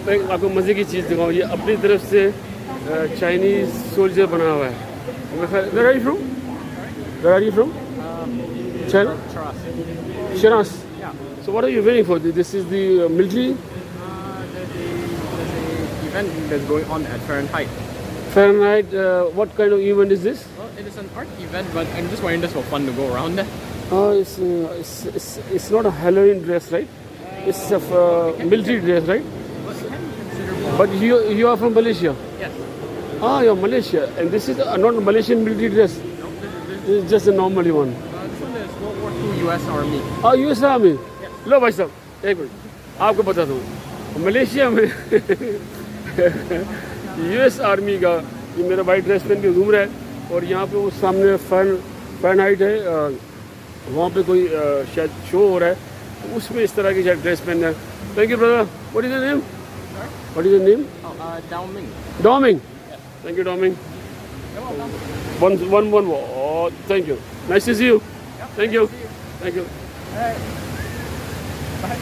एक आपको मज़े की चीज़ दिखाऊँ, ये अपनी तरफ से चाइनीज़ सोल्जर बना हुआ है। Where are you from? Where are you from? China? Shiraz. Yeah. So what are you waiting for? This is the military? There's a event that's going on at Fahrenheit. Fahrenheit, what kind of event is this? Well, it is an art event, but I'm just wearing this for fun to go around there. It's not a Halloween dress, right? It's a military dress, right? But it can be considered. But you are from Malaysia? Yes. Ah, you're Malaysia. And this is not a Malaysian military dress. No, this This is just a normal one. this one is World War II U.S. Army. Ah, US Army. लो भाई साहब, एक minute आपको बता दूँ, Malaysia में US army का ये मेरा वाइट ड्रेस पहन के घूम रहा है, और यहाँ पे वो सामने फैरनहाइट है, वहाँ पे कोई शायद शो हो रहा है, तो उसमें इस तरह की शायद ड्रेस पहनना है। Thank you brother. What is your name? What is your name? Dao Ming. Doming. Thank you, Doming. One. Oh, thank you. Nice to see you. Thank you. Thank you. Alright. Bye.